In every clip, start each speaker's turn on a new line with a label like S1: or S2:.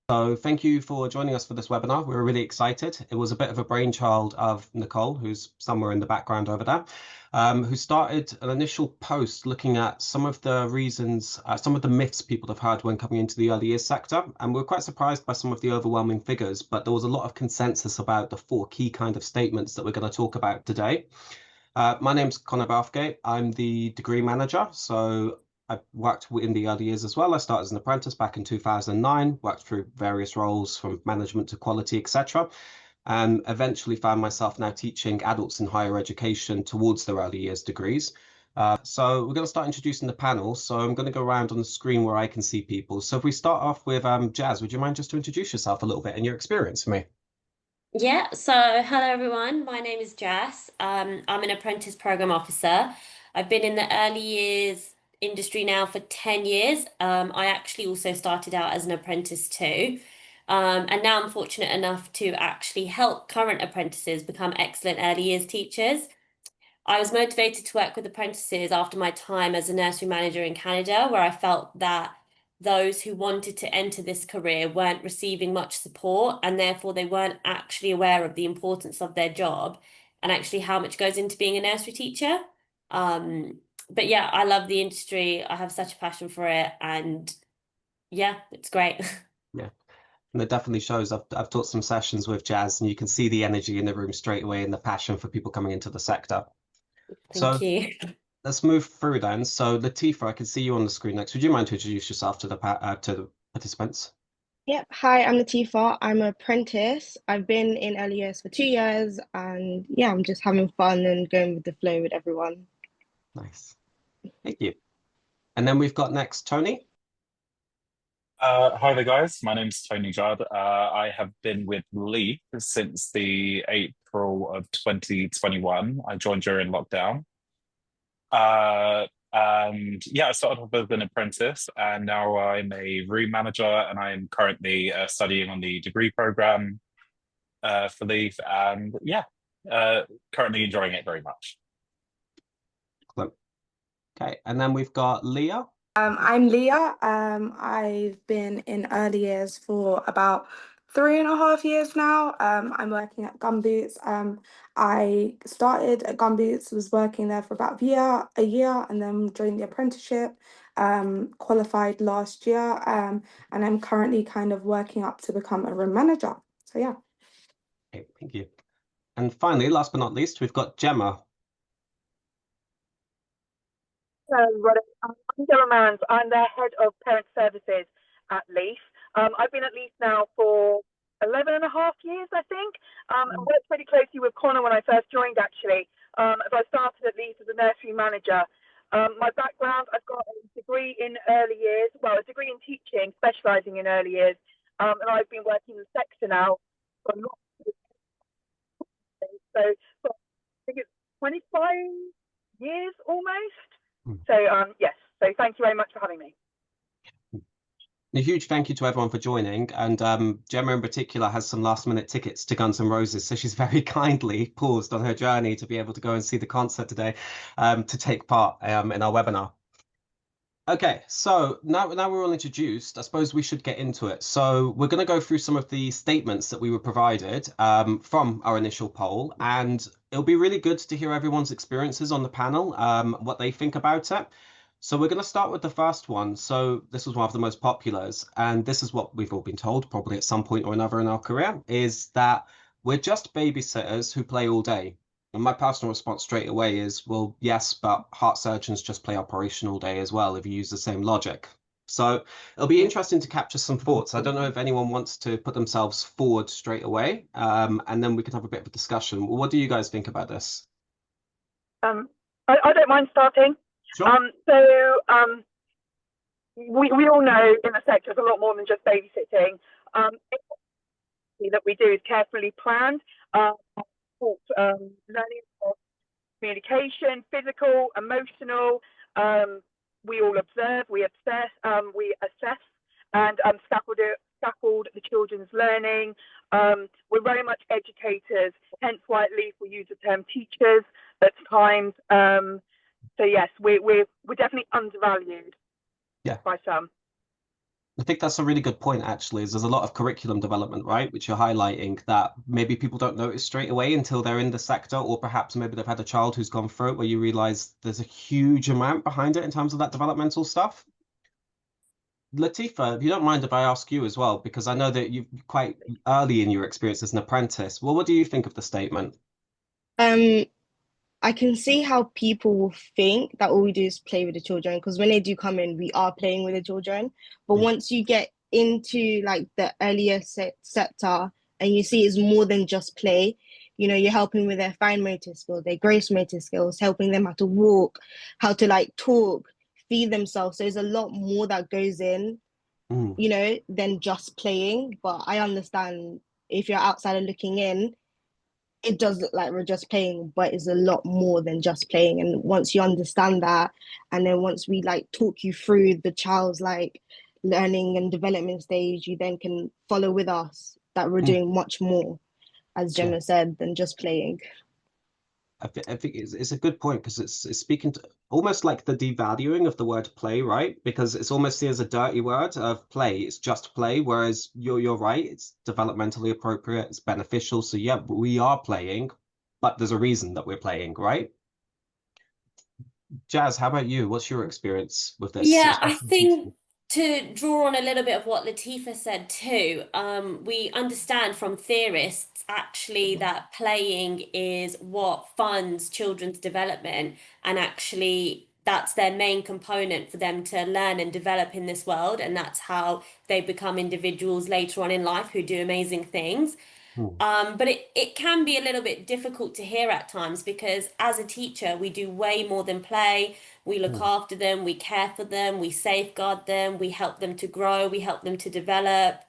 S1: So thank you for joining us for this webinar. We're really excited. It was a bit of a brainchild of Nicole, who's somewhere in the background over there, who started an initial post looking at some of the reasons, some of the myths people have heard when coming into the early years sector. And we're quite surprised by some of the overwhelming figures, but there was a lot of consensus about the 4 key kind of statements that we're going to talk about today. My name's Connor Bathgate. I'm the degree manager. So I've worked in the early years as well. I started as an apprentice back in 2009, worked through various roles from management to quality, etc. And eventually found myself now teaching adults in higher education towards their early years degrees. So we're going to start introducing the panel. So I'm going to go around on the screen where I can see people. So if we start off with Jazz, would you mind just to introduce yourself a little bit and your experience for me?
S2: Yeah, so hello everyone. My name is Jess. I'm an apprentice program officer. I've been in the early years industry now for 10 years. I actually also started out as an apprentice too. And now I'm fortunate enough to actually help current apprentices become excellent early years teachers. I was motivated to work with apprentices after my time as a nursery manager in Canada, where I felt that those who wanted to enter this career weren't receiving much support, and therefore they weren't actually aware of the importance of their job and actually how much goes into being a nursery teacher. Um, but yeah, I love the industry. I have such a passion for it, and yeah, it's great.
S1: Yeah. And it definitely shows. I've taught some sessions with Jazz, and you can see the energy in the room straight away and the passion for people coming into the sector.
S2: Thank
S1: So
S2: you.
S1: let's move through then. So Latifa, I can see you on the screen next. Would you mind to introduce yourself to the participants?
S3: Yep. Hi, I'm Latifa. I'm an apprentice. I've been in early years for 2 years, and yeah, I'm just having fun and going with the flow with everyone.
S1: Nice. Thank you. And then we've got next Tony.
S4: Hi there, guys. My name's Tony Judd. I have been with LEYF since the April of 2021. I joined during lockdown. And yeah, I started off as an apprentice, and now I'm a room manager, and I'm currently studying on the degree program for LEYF, and yeah, currently enjoying it very much.
S1: Okay, and then we've got Leah.
S5: I'm Leah. I've been in early years for about 3.5 years now. I'm working at Gumboots. I started at Gumboots, was working there for about a year, and then joined the apprenticeship. Qualified last year, and I'm currently kind of working up to become a room manager. So yeah.
S1: Okay, thank you. And finally, last but not least, we've got Gemma.
S6: I'm Gemma Mans. I'm the head of parent services at LEYF. I've been at LEYF now for 11.5 years, I think. I worked pretty closely with Connor when I first joined, actually. As I started at LEYF as a nursery manager. My background, I've got a degree in early years, well, a degree in teaching, specialising in early years. And I've been working in the sector now for a lot of years. So I think it's 25 years almost. So yes, so thank you very much for having me.
S1: A huge thank you to everyone for joining, and Gemma in particular has some last minute tickets to Guns N' Roses, so she's very kindly paused on her journey to be able to go and see the concert today to take part in our webinar. Okay, so now we're all introduced, I suppose we should get into it. So we're going to go through some of the statements that we were provided from our initial poll, and it'll be really good to hear everyone's experiences on the panel, what they think about it. So we're going to start with the first one. So this was one of the most populars, and this is what we've all been told probably at some point or another in our career, is that we're just babysitters who play all day. And my personal response straight away is, well, yes, but heart surgeons just play operation all day as well if you use the same logic. So it'll be interesting to capture some thoughts. I don't know if anyone wants to put themselves forward straight away, and then we can have a bit of a discussion. What do you guys think about this?
S6: I don't mind starting.
S1: Sure.
S6: We all know in the sector there's a lot more than just babysitting. That we do is carefully planned. Learning, communication, physical, emotional. We all observe, we assess, and scaffold the children's learning. We're very much educators, hence why at LEYF we use the term teachers at times. So yes, we're definitely undervalued.
S1: Yeah.
S6: By some.
S1: I think that's a really good point, actually, is there's a lot of curriculum development, right, which you're highlighting that maybe people don't notice straight away until they're in the sector, or perhaps maybe they've had a child who's gone through it where you realize there's a huge amount behind it in terms of that developmental stuff. Latifa, if you don't mind if I ask you as well, because I know that you're quite early in your experience as an apprentice. Well, what do you think of the statement?
S3: Um, I can see how people will think that all we do is play with the children, because when they do come in, we are playing with the children. But
S1: Mm,
S3: once you get into like the earlier sector and you see it's more than just play, you're helping with their fine motor skills, their gross motor skills, helping them how to walk, how to like talk, feed themselves. So there's a lot more that goes in,
S1: mm,
S3: than just playing. But I understand if you're outsider looking in, it does look like we're just playing, but it's a lot more than just playing. And once you understand that, and then once we like talk you through the child's like learning and development stage, you then can follow with us that we're
S1: mm.
S3: doing much more, as
S1: Yeah.
S3: Gemma said, than just playing.
S1: I think it's a good point because it's speaking to almost like the devaluing of the word play, right? Because it's almost seen as a dirty word of play. It's just play, whereas you're right. It's developmentally appropriate. It's beneficial. So yeah, we are playing, but there's a reason that we're playing, right? Jazz, how about you? What's your experience with this,
S2: Yeah, I
S1: especially
S2: think
S1: teaching?
S2: to draw on a little bit of what Latifa said too, we understand from theorists actually that playing is what funds children's development, and actually that's their main component for them to learn and develop in this world, and that's how they become individuals later on in life who do amazing things.
S1: Hmm,
S2: But it can be a little bit difficult to hear at times because as a teacher, we do way more than play. We look
S1: hmm,
S2: after them, we care for them, we safeguard them, we help them to grow, we help them to develop.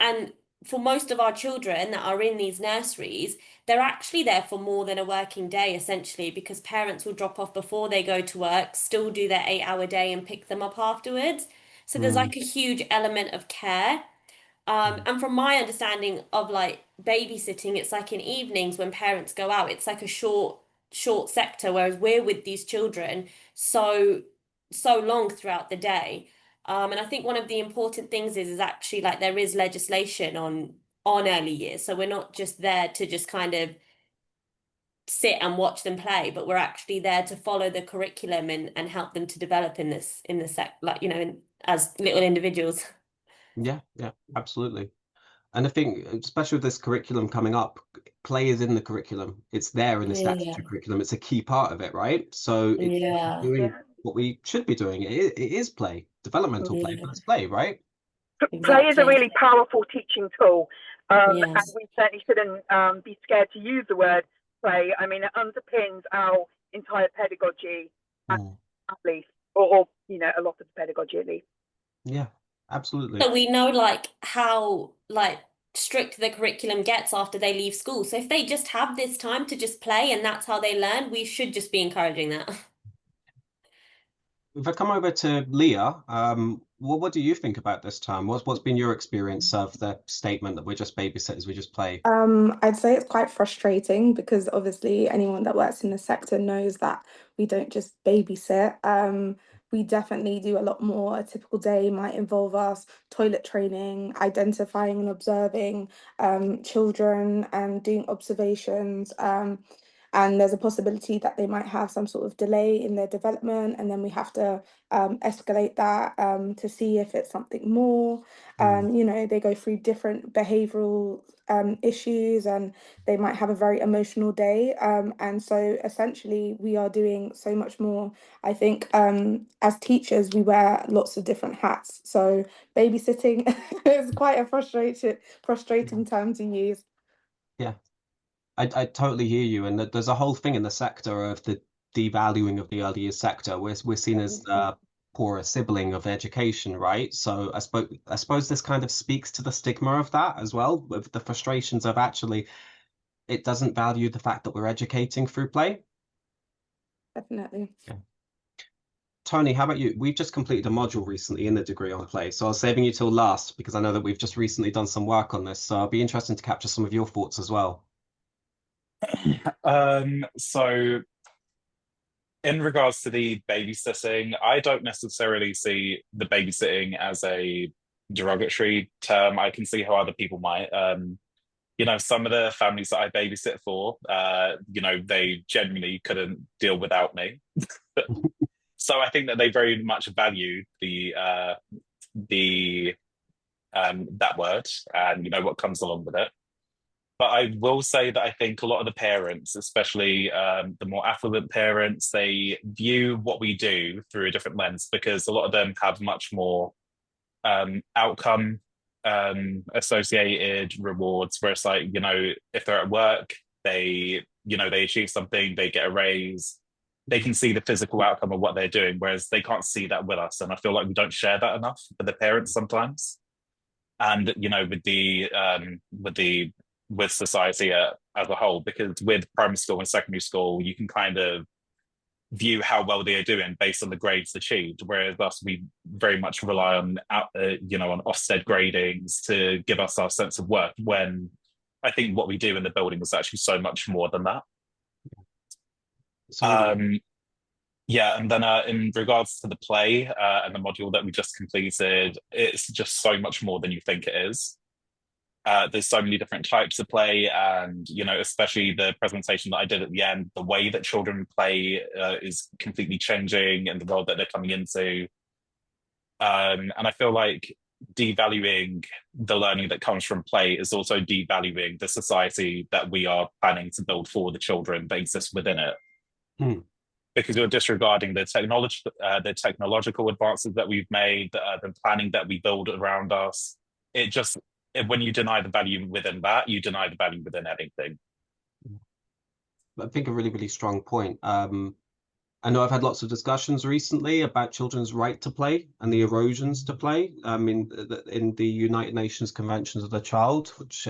S2: And for most of our children that are in these nurseries, they're actually there for more than a working day, essentially, because parents will drop off before they go to work, still do their 8 hour day and pick them up afterwards. So there's
S1: hmm,
S2: like a huge element of care.
S1: hmm,
S2: And from my understanding of like babysitting, it's like in evenings when parents go out, it's like a short sector, whereas we're with these children so long throughout the day. And I think one of the important things is actually like there is legislation on early years. So we're not just there to just kind of sit and watch them play, but we're actually there to follow the curriculum and help them to develop in this sec like, as little individuals.
S1: yeah, yeah, absolutely. And I think, especially with this curriculum coming up, play is in the curriculum. It's there in the
S2: Yeah.
S1: statutory curriculum. It's a key part of it, right? So it's
S2: Yeah.
S1: doing
S6: Yeah.
S1: what we should be doing. It is play, developmental play,
S2: Yeah,
S1: but it's play, right?
S6: Play is a
S2: exactly.
S6: really powerful teaching tool,
S2: Yeah,
S6: and we certainly shouldn't be scared to use the word play. I mean, it underpins our entire pedagogy
S1: Mm,
S6: at least, or a lot of the pedagogy at least.
S1: yeah, absolutely.
S2: so we know like how like strict the curriculum gets after they leave school. So if they just have this time to just play and that's how they learn, we should just be encouraging that.
S1: If I come over to Leah, what do you think about this term? What's been your experience of the statement that we're just babysitters, we just play?
S5: I'd say it's quite frustrating because obviously anyone that works in the sector knows that we don't just babysit. We definitely do a lot more. A typical day might involve us toilet training, identifying and observing children and doing observations. And there's a possibility that they might have some sort of delay in their development, and then we have to escalate that to see if it's something more.
S1: Mm,
S5: They go through different behavioral issues and they might have a very emotional day. And so essentially, we are doing so much more. I think as teachers, we wear lots of different hats. So babysitting is quite a frustrating term to use.
S1: yeah. I totally hear you, and there's a whole thing in the sector of the devaluing of the early years sector. We're seen as the poorer sibling of education, right? So I suppose this kind of speaks to the stigma of that as well, with the frustrations of actually it doesn't value the fact that we're educating through play.
S5: Definitely.
S1: Yeah. Tony, how about you? We've just completed a module recently in the degree on play, so I was saving you till last because I know that we've just recently done some work on this. So I'll be interested to capture some of your thoughts as well.
S4: So in regards to the babysitting, I don't necessarily see the babysitting as a derogatory term. I can see how other people might. You know, some of the families that I babysit for, you know, they genuinely couldn't deal without me. So I think that they very much value the that word and, you know, what comes along with it. But I will say that I think a lot of the parents, especially the more affluent parents, they view what we do through a different lens because a lot of them have much more outcome associated rewards, where it's like, you know, if they're at work, they, you know, they achieve something, they get a raise, they can see the physical outcome of what they're doing, whereas they can't see that with us. And I feel like we don't share that enough for the parents sometimes. And, you know, with society as a whole, because with primary school and secondary school, you can kind of view how well they are doing based on the grades achieved, whereas us, we very much rely on you know, on Ofsted gradings to give us our sense of worth, when I think what we do in the building is actually so much more than that. Yeah, and then in regards to the play and the module that we just completed, it's just so much more than you think it is. There's so many different types of play, and, you know, especially the presentation that I did at the end, the way that children play is completely changing in the world that they're coming into. And I feel like devaluing the learning that comes from play is also devaluing the society that we are planning to build for the children that exist within it. Because you're disregarding the technological advances that we've made, the planning that we build around us. When you deny the value within that, you deny the value within anything.
S1: I think a really, really strong point. I know I've had lots of discussions recently about children's right to play and the erosions to play. In the United Nations Conventions of the Child, which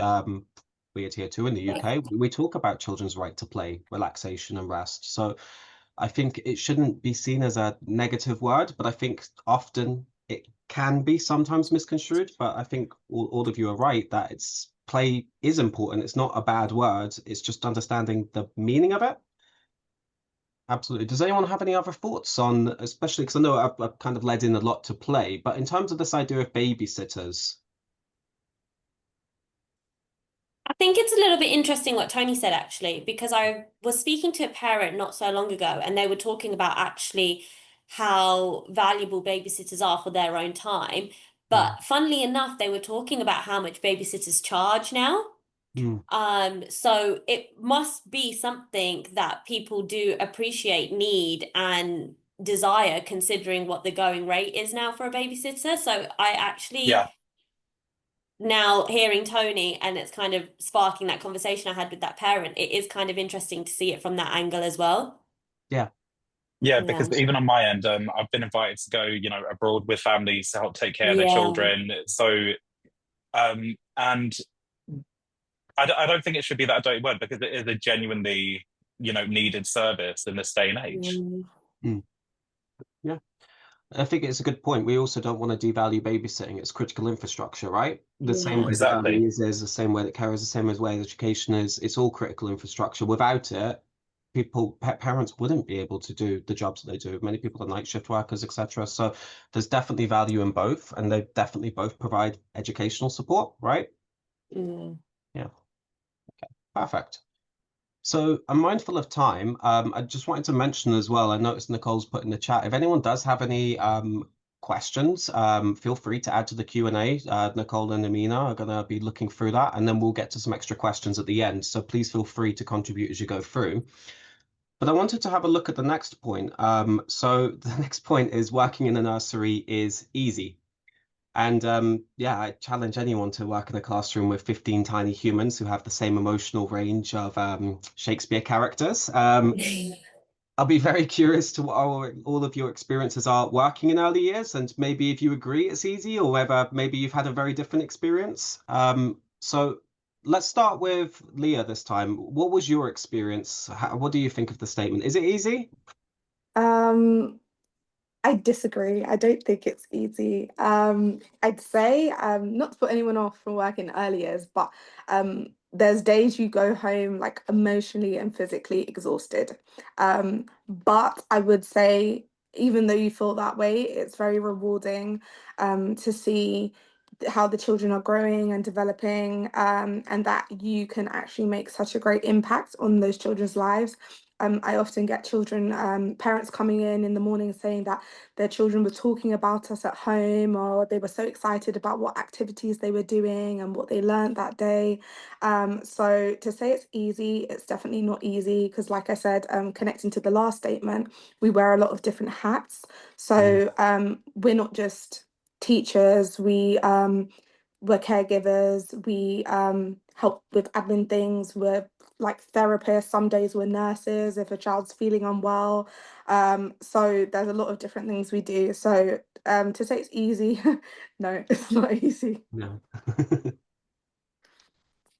S1: we adhere to in the UK, we talk about children's right to play, relaxation and rest. So I think it shouldn't be seen as a negative word, but I think often it can be sometimes misconstrued. But I think all of you are right that play is important. It's not a bad word. It's just understanding the meaning of it. Absolutely. Does anyone have any other thoughts on, especially because I know I've kind of led in a lot to play, but in terms of this idea of babysitters?
S2: I think it's a little bit interesting what Tony said, actually, because I was speaking to a parent not so long ago, and they were talking about actually how valuable babysitters are for their own time. But funnily enough, they were talking about how much babysitters charge now. So it must be something that people do appreciate, need, and desire, considering what the going rate is now for a babysitter. So I actually, now hearing Tony, and it's kind of sparking that conversation I had with that parent, it is kind of interesting to see it from that angle as well.
S4: Yeah, because even on my end, I've been invited to go, you know, abroad with families to help take care of their children. So, and I don't think it should be that dirty word, because it is a genuinely, you know, needed service in this day and age.
S1: Yeah, I think it's a good point. We also don't want to devalue babysitting. It's critical infrastructure, right? The same way that early is the same way that care is, the same way education is. It's all critical infrastructure. Without it, parents wouldn't be able to do the jobs that they do. Many people are night shift workers, etc. So there's definitely value in both, and they definitely both provide educational support, right? Yeah. Okay, perfect. So I'm mindful of time. I just wanted to mention as well, I noticed Nicole's put in the chat, if anyone does have any questions, feel free to add to the Q&A. Nicole and Amina are going to be looking through that, and then we'll get to some extra questions at the end. So please feel free to contribute as you go through. But I wanted to have a look at the next point. So the next point is working in a nursery is easy. And yeah, I challenge anyone to work in a classroom with 15 tiny humans who have the same emotional range of Shakespeare characters. I'll be very curious to what all of your experiences are working in early years, and maybe if you agree it's easy, or whether maybe you've had a very different experience. So let's start with Leah this time. What was your experience? What do you think of the statement? Is it easy?
S5: I disagree. I don't think it's easy. I'd say, not to put anyone off from working early years, but there's days you go home like emotionally and physically exhausted. But I would say, even though you feel that way, it's very rewarding to see how the children are growing and developing, and that you can actually make such a great impact on those children's lives. I often get parents coming in the morning saying that their children were talking about us at home, or they were so excited about what activities they were doing and what they learned that day. So to say it's easy, it's definitely not easy, because like I said, connecting to the last statement, we wear a lot of different hats. So we're not just teachers, we're caregivers, we help with admin things, we're like therapists, some days we're nurses if a child's feeling unwell. So there's a lot of different things we do. So to say it's easy, no, it's not easy.
S1: No.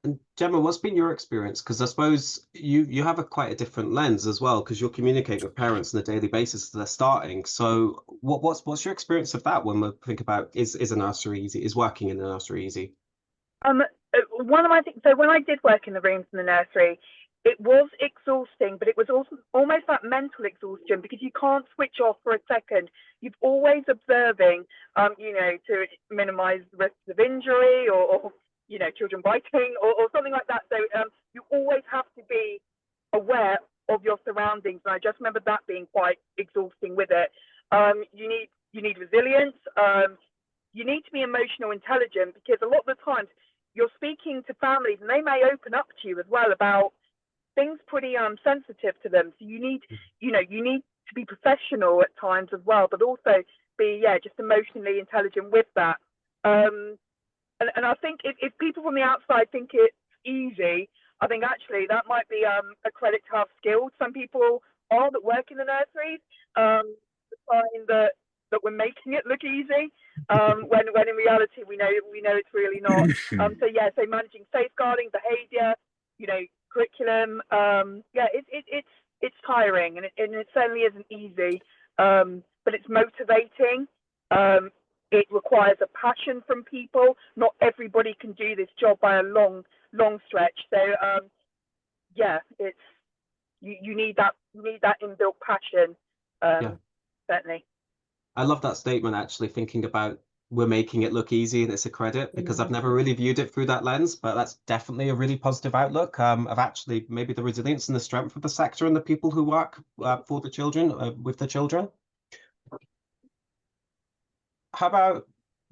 S1: And Gemma, what's been your experience? Because I suppose you have quite a different lens as well, because you're communicating with parents on a daily basis as they're starting. So what's your experience of that when we think about is a nursery easy? Is working in a nursery easy?
S6: One of my things, so when I did work in the rooms in the nursery, it was exhausting, but it was also almost that mental exhaustion, because you can't switch off for a second. You're always observing, to minimize risks of injury or children biting or something like that. So you always have to be aware of your surroundings. And I just remember that being quite exhausting with it. You need resilience. You need to be emotional intelligent, because a lot of the times you're speaking to families and they may open up to you as well about things pretty sensitive to them. So you need to be professional at times as well, but also be just emotionally intelligent with that. And I think if people from the outside think it's easy, I think actually that might be a credit to how skilled some people are that work in the nurseries. Find that we're making it look easy, when in reality we know it's really not. So managing safeguarding behaviour, curriculum, it's tiring, and it certainly isn't easy, but it's motivating. It requires a passion from people. Not everybody can do this job by a long stretch. So it's you need that inbuilt passion. Certainly.
S1: I love that statement, actually, thinking about we're making it look easy and it's a credit, because I've never really viewed it through that lens, but that's definitely a really positive outlook of actually maybe the resilience and the strength of the sector and the people who work for the children, with the children. How about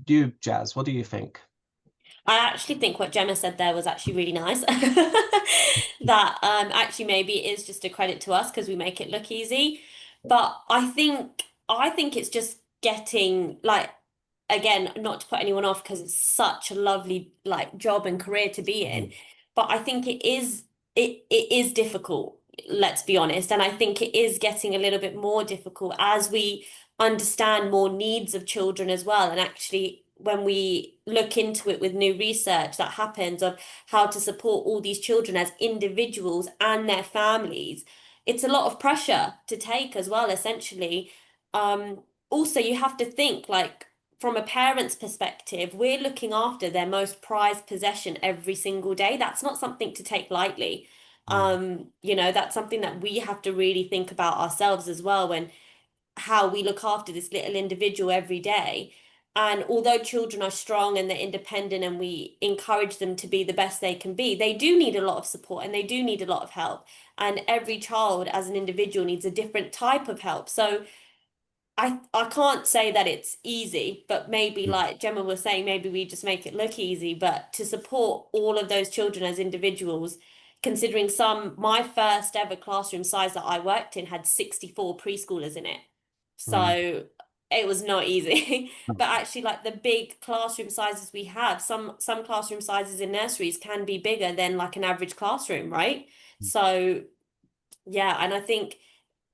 S1: you, Jazz? What do you think?
S2: I actually think what Gemma said there was actually really nice. That actually maybe it is just a credit to us because we make it look easy. But I think it's just getting like, again, not to put anyone off because it's such a lovely like job and career to be in. But I think it is difficult, let's be honest. And I think it is getting a little bit more difficult as we understand more needs of children as well. And actually, when we look into it with new research that happens of how to support all these children as individuals and their families, it's a lot of pressure to take as well, essentially. Also, you have to think like from a parent's perspective, we're looking after their most prized possession every single day. That's not something to take lightly. That's something that we have to really think about ourselves as well, when how we look after this little individual every day. And although children are strong and they're independent and we encourage them to be the best they can be, they do need a lot of support and they do need a lot of help. And every child as an individual needs a different type of help. So I can't say that it's easy, but maybe like Gemma was saying, maybe we just make it look easy. But to support all of those children as individuals, considering my first ever classroom size that I worked in had 64 preschoolers in it. So it was not easy. But actually, like the big classroom sizes we have, some classroom sizes in nurseries can be bigger than like an average classroom, right? So yeah, and I think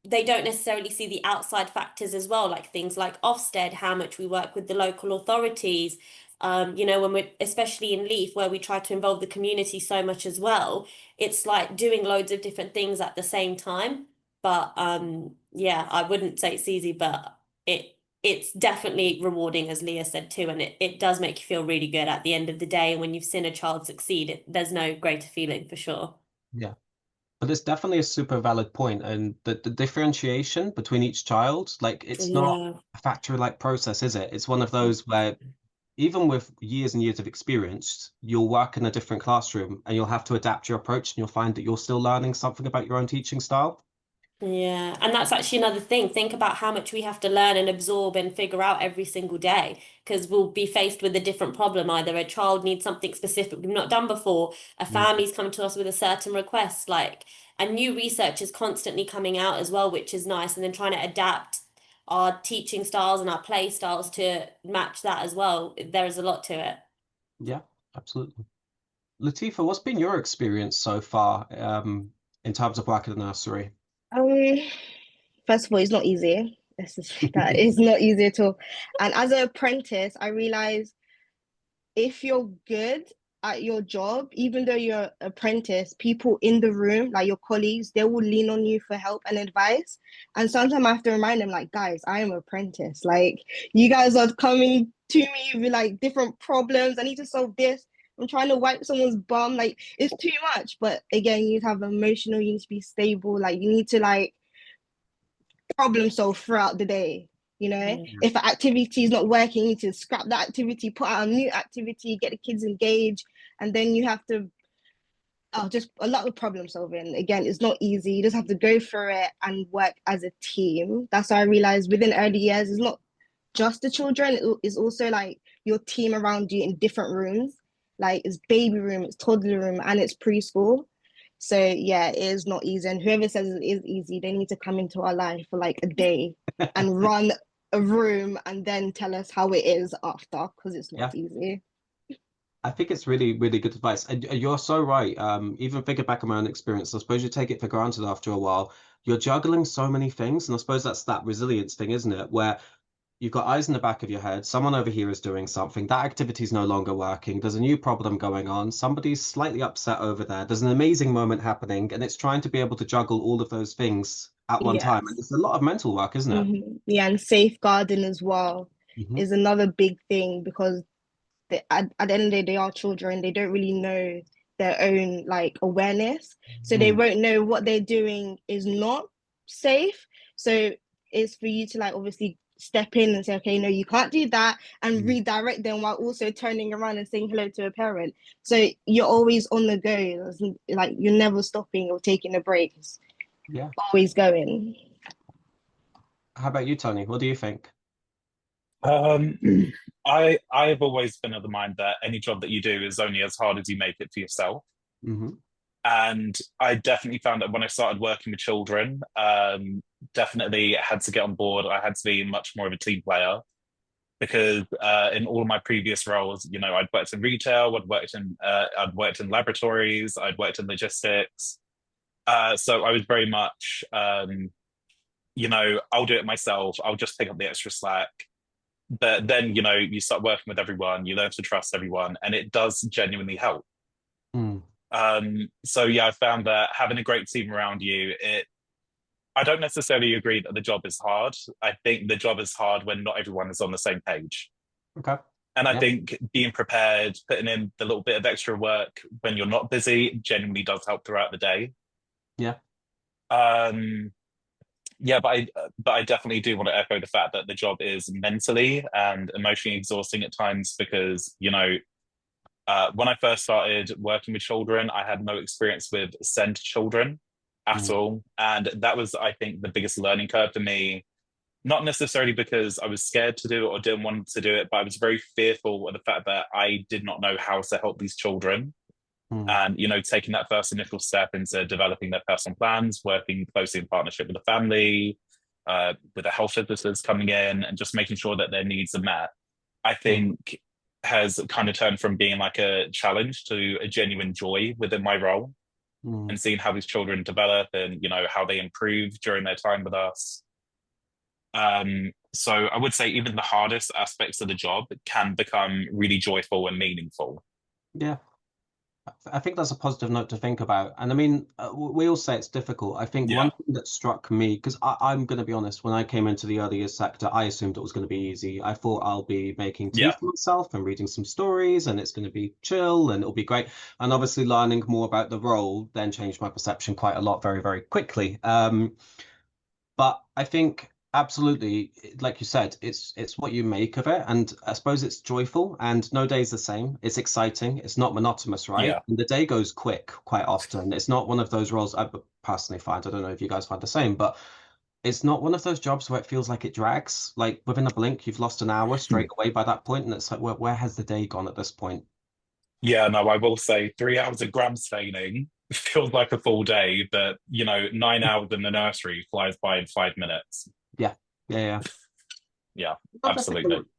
S2: they don't necessarily see the outside factors as well, like things like Ofsted, how much we work with the local authorities. When we're especially in LEYF, where we try to involve the community so much as well, it's like doing loads of different things at the same time. But I wouldn't say it's easy, but it it's definitely rewarding, as Leah said too, and it does make you feel really good at the end of the day. And when you've seen a child succeed, there's no greater feeling for sure.
S1: Yeah. But it's definitely a super valid point, and the differentiation between each child, like it's not
S2: Yeah.
S1: a factory-like process, is it? It's one of those where even with years and years of experience, you'll work in a different classroom and you'll have to adapt your approach, and you'll find that you're still learning something about your own teaching style.
S2: Yeah, and that's actually another thing. Think about how much we have to learn and absorb and figure out every single day, because we'll be faced with a different problem. Either a child needs something specific we've not done before, a
S1: Mm.
S2: family's come to us with a certain request, like, and new research is constantly coming out as well, which is nice. And then trying to adapt our teaching styles and our play styles to match that as well. There is a lot to it.
S1: Yeah, absolutely. Latifa, what's been your experience so far in terms of work at the nursery?
S3: Um, First of all, it's not easy. That is not easy at all. And as an apprentice, I realized if you're good at your job, even though you're an apprentice, people in the room, like your colleagues, they will lean on you for help and advice. And sometimes I have to remind them, like, guys, I am an apprentice. Like, you guys are coming to me with like different problems. I need to solve this. I'm trying to wipe someone's bum. Like, it's too much. But again, you need to have emotional, you need to be stable. Like, you need to like problem solve throughout the day. You know,
S2: Yeah.
S3: if an activity is not working, you need to scrap that activity, put out a new activity, get the kids engaged, and then you have to just a lot of problem solving. Again, it's not easy. You just have to go through it and work as a team. That's why I realized within early years, it's not just the children, it's also like your team around you in different rooms. Like it's baby room, it's toddler room, and it's preschool. So yeah, it is not easy. And whoever says it is easy, they need to come into our life for like a day and run a room and then tell us how it is after, because it's
S1: Yeah.
S3: not easy.
S1: I think it's really, really good advice. And you're so right. Even thinking back on my own experience, I suppose you take it for granted after a while. You're juggling so many things. And I suppose that's that resilience thing, isn't it? Where you've got eyes in the back of your head. Someone over here is doing something. That activity is no longer working. There's a new problem going on. Somebody's slightly upset over there. There's an amazing moment happening. And it's trying to be able to juggle all of those things at one
S3: Yes.
S1: time. And it's a lot of mental work, isn't it?
S3: Yeah, and safeguarding as well is another big thing, because at the end of the day, they are children. They don't really know their own like awareness, so they won't know what they're doing is not safe. So it's for you to like obviously step in and say, okay, no, you can't do that, and redirect them while also turning around and saying hello to a parent. So you're always on the go. Like you're never stopping or taking a break. It's
S1: Yeah.
S3: always going.
S1: How about you, Tony? What do you think?
S4: I've always been of the mind that any job that you do is only as hard as you make it for yourself. And I definitely found that when I started working with children, definitely had to get on board. I had to be much more of a team player, because in all of my previous roles, you know, I'd worked in retail, I'd worked in laboratories, I'd worked in logistics. So I was very much, you know, I'll do it myself. I'll just pick up the extra slack. But then, you know, you start working with everyone, you learn to trust everyone, and it does genuinely help. So yeah, I found that having a great team around you, I don't necessarily agree that the job is hard. I think the job is hard when not everyone is on the same page.
S1: Okay.
S4: And I think being prepared, putting in the little bit of extra work when you're not busy genuinely does help throughout the day.
S1: Yeah.
S4: Yeah, but I definitely do want to echo the fact that the job is mentally and emotionally exhausting at times, because, you know, when I first started working with children, I had no experience with SEND children at all. And that was, I think, the biggest learning curve for me. Not necessarily because I was scared to do it or didn't want to do it, but I was very fearful of the fact that I did not know how to help these children. And, you know, taking that first initial step into developing their personal plans, working closely in partnership with the family, with the health visitors coming in, and just making sure that their needs are met, I think has kind of turned from being like a challenge to a genuine joy within my role, and seeing how these children develop and, you know, how they improve during their time with us. So I would say even the hardest aspects of the job can become really joyful and meaningful.
S1: Yeah. I think that's a positive note to think about. And I mean, we all say it's difficult. I think one
S4: Yeah.
S1: thing that struck me, because I'm going to be honest, when I came into the early years sector, I assumed it was going to be easy. I thought I'll be making tea
S4: Yeah.
S1: for myself and reading some stories, and it's going to be chill and it'll be great. And obviously, learning more about the role then changed my perception quite a lot very, very quickly. But I think absolutely, like you said, it's what you make of it, and I suppose it's joyful, and no day's the same. It's exciting. It's not monotonous, right?
S4: Yeah.
S1: And the day goes quick quite often. It's not one of those roles I personally find. I don't know if you guys find the same, but it's not one of those jobs where it feels like it drags. Like within a blink, you've lost an hour straight away by that point, and it's like, where has the day gone at this point?
S4: Yeah, no, I will say 3 hours of gram staining feels like a full day, but 9 hours in the nursery flies by in 5 minutes.
S1: Yeah, yeah, yeah.
S4: Yeah,
S1: Not necessarily.
S4: absolutely.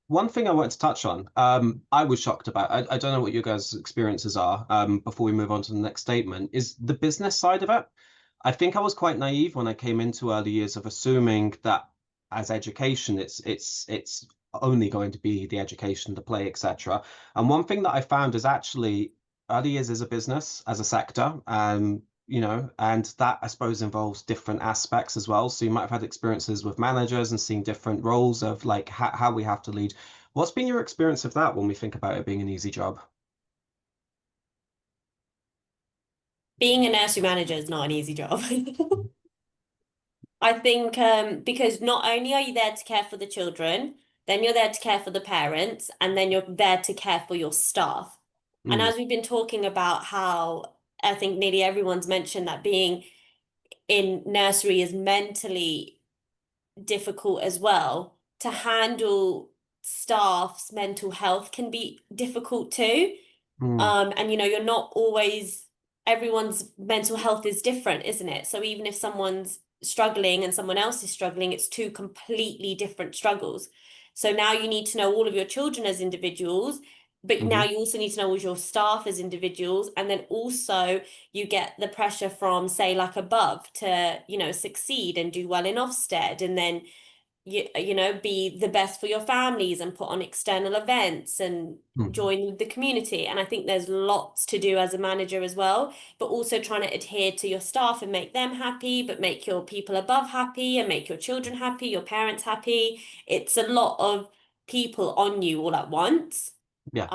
S1: One thing I wanted to touch on, I was shocked about, I don't know what your guys' experiences are, before we move on to the next statement, is the business side of it. I think I was quite naive when I came into early years of assuming that as education, it's only going to be the education, the play, etc. And one thing that I found is actually early years is a business as a sector. And that I suppose involves different aspects as well. So you might have had experiences with managers and seeing different roles of like how we have to lead. What's been your experience of that when we think about it being an easy job?
S2: Being a nursery manager is not an easy job. I think because not only are you there to care for the children, then you're there to care for the parents, and then you're there to care for your staff. And
S1: Mm,
S2: as we've been talking about how I think nearly everyone's mentioned that being in nursery is mentally difficult as well, to handle staff's mental health can be difficult too.
S1: mm,
S2: And you're not always, everyone's mental health is different, isn't it? So even if someone's struggling and someone else is struggling, it's two completely different struggles. So now you need to know all of your children as individuals, but now
S1: hmm
S2: you also need to know all your staff as individuals. And then also you get the pressure from, say, like above to, succeed and do well in Ofsted. And then be the best for your families and put on external events and
S1: mm,
S2: join the community. And I think there's lots to do as a manager as well, but also trying to adhere to your staff and make them happy, but make your people above happy and make your children happy, your parents happy. It's a lot of people on you all at once.
S1: yeah,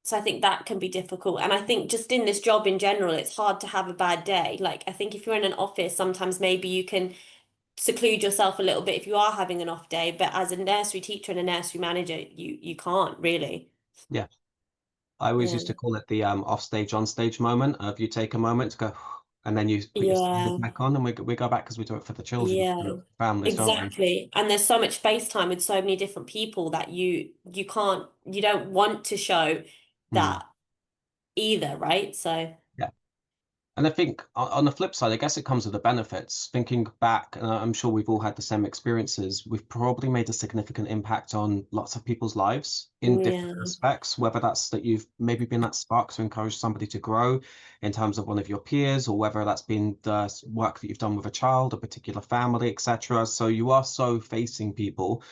S2: So I think that can be difficult. And I think just in this job in general, it's hard to have a bad day. Like I think if you're in an office, sometimes maybe you can seclude yourself a little bit if you are having an off day, but as a nursery teacher and a nursery manager, you can't really.
S1: yeah. I always
S2: Yeah.
S1: used to call it the off stage, on stage moment of you take a moment to go, and then you put your
S2: Yeah.
S1: standard back on, and we go back because we do it for the children,
S2: Yeah.
S1: for the families, don't we?
S2: Exactly. And there's so much face time with so many different people that you don't want to show
S1: Mm.
S2: that either, right? So
S1: Yeah. And I think on the flip side, I guess it comes with the benefits. Thinking back, and I'm sure we've all had the same experiences, we've probably made a significant impact on lots of people's lives in different
S2: yeah.
S1: aspects, whether that's that you've maybe been that spark to encourage somebody to grow in terms of one of your peers, or whether that's been the work that you've done with a child, a particular family, etc. So you are so facing people.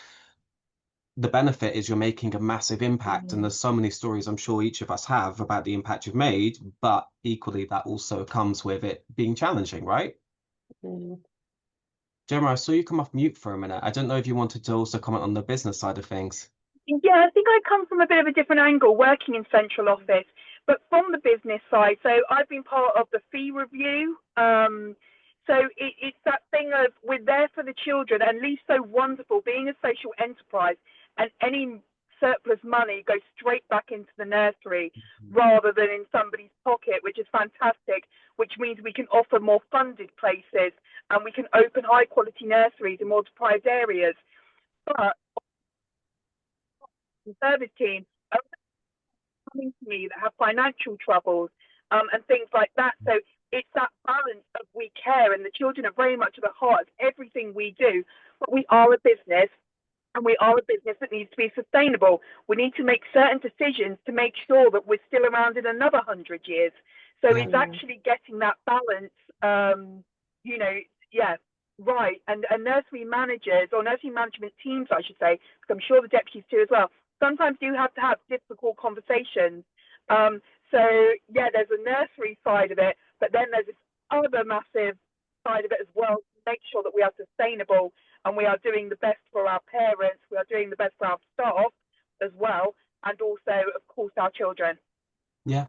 S1: The benefit is you're making a massive impact, and
S2: Mm.
S1: there's so many stories I'm sure each of us have about the impact you've made, but equally that also comes with it being challenging, right?
S2: Mm.
S1: Gemma, I saw you come off mute for a minute. I don't know if you wanted to also comment on the business side of things.
S6: Yeah, I think I come from a bit of a different angle working in central office, but from the business side. So I've been part of the fee review. It's that thing of we're there for the children, and LEYF's so wonderful being a social enterprise, and any surplus money goes straight back into the nursery rather than in somebody's pocket, which is fantastic, which means we can offer more funded places and we can open high quality nurseries in more deprived areas. But the service team are coming to me that have financial troubles and things like that. So it's that balance of we care, and the children are very much at the heart of everything we do. But we are a business, and we are a business that needs to be sustainable. We need to make certain decisions to make sure that we're still around in another 100 years. So
S1: Yeah.
S6: it's actually getting that balance, right. And nursery managers, or nursery management teams, I should say, because I'm sure the deputies too as well, sometimes do have to have difficult conversations. So yeah, there's a nursery side of it, but then there's this other massive side of it as well, to make sure that we are sustainable and we are doing the best for our parents, we are doing the best for our staff as well, and also, of course, our children.
S1: Yeah.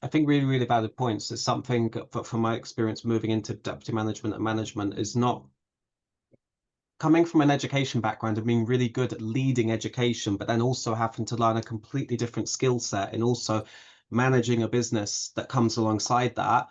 S1: I think really, really valid points. It's something from my experience moving into deputy management and management is not coming from an education background and being really good at leading education, but then also having to learn a completely different skill set and also managing a business that comes alongside that.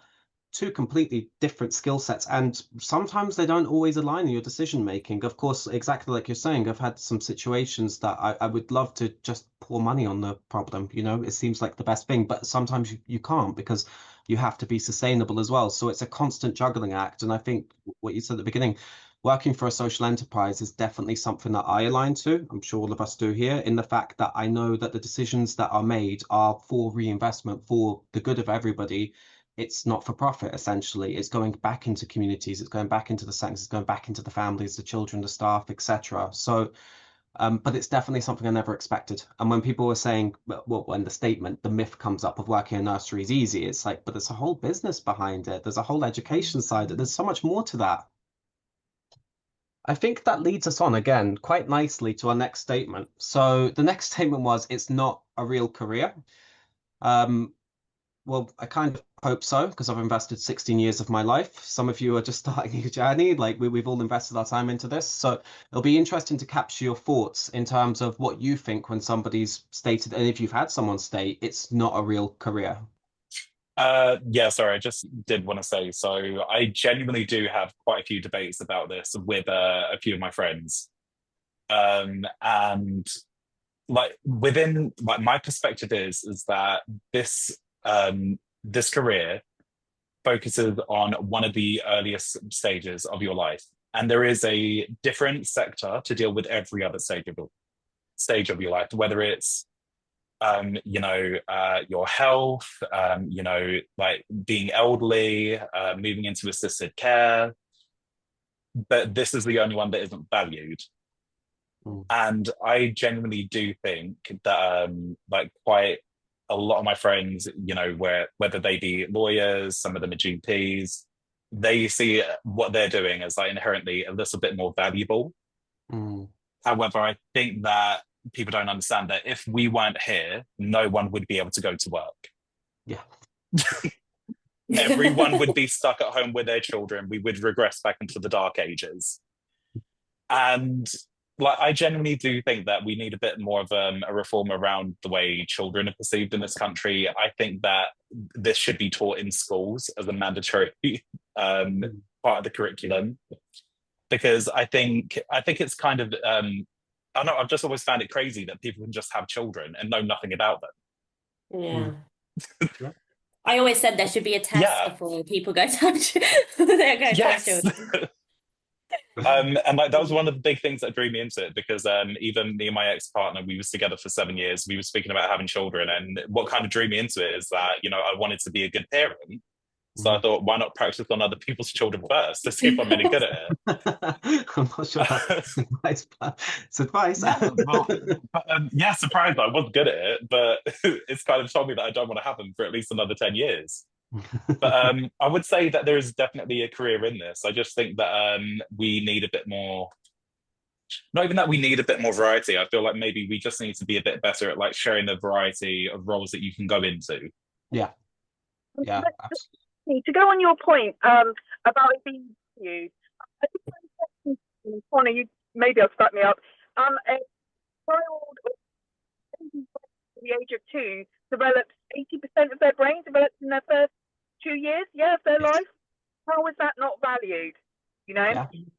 S1: Two completely different skill sets, and sometimes they don't always align in your decision making. Of course, exactly like you're saying, I've had some situations that I would love to just pour money on the problem. You know, it seems like the best thing, but sometimes you can't, because you have to be sustainable as well. So it's a constant juggling act. And I think what you said at the beginning, working for a social enterprise is definitely something that I align to. I'm sure all of us do here, in the fact that I know that the decisions that are made are for reinvestment, for the good of everybody. It's not for profit, essentially. It's going back into communities, it's going back into the settings, it's going back into the families, the children, the staff, etc. So, but it's definitely something I never expected. And when people were saying, well, when the statement, the myth comes up of working in a nursery is easy, it's like, but there's a whole business behind it. There's a whole education side. There's so much more to that. I think that leads us on again quite nicely to our next statement. So the next statement was, it's not a real career. Well, I kind of hope so, because I've invested 16 years of my life. Some of you are just starting your journey, like we've all invested our time into this. So it'll be interesting to capture your thoughts in terms of what you think when somebody's stated, and if you've had someone state, it's not a real career.
S4: Yeah, sorry, I just did want to say, so I genuinely do have quite a few debates about this with a few of my friends. And like within like my perspective is that this this career focuses on one of the earliest stages of your life, and there is a different sector to deal with every other stage of your life, whether it's your health, like being elderly, moving into assisted care, but this is the only one that isn't valued. And I genuinely do think that like quite a lot of my friends, whether they be lawyers, some of them are GPs, they see what they're doing as like inherently a little bit more valuable. However, I think that people don't understand that if we weren't here, no one would be able to go to work.
S1: Yeah.
S4: Everyone would be stuck at home with their children. We would regress back into the dark ages. And like, I genuinely do think that we need a bit more of a reform around the way children are perceived in this country. I think that this should be taught in schools as a mandatory part of the curriculum, because I think it's kind of I don't know, I've just always found it crazy that people can just have children and know nothing about them.
S2: Yeah. I always said there should be a test before people go touch test children.
S4: And like that was one of the big things that drew me into it, because even me and my ex-partner, we was together for 7 years, we were speaking about having children, and what kind of drew me into it is that I wanted to be a good parent. So I thought, why not practice on other people's children first to see if I'm any good at it?
S1: I'm not sure that's advice, but it's advice.
S4: Yeah, surprised I was good at it, but it's kind of told me that I don't want to have them for at least another 10 years. But I would say that there is definitely a career in this. I just think that we need a bit more, not even that we need a bit more variety. I feel like maybe we just need to be a bit better at like sharing the variety of roles that you can go into.
S1: Yeah.
S6: To go on your point about it being valued, I think Connor, you maybe I'll start me up. A child at the age of 2 develops 80% of their brain develops in their first 2 years, of their life. How is that not valued?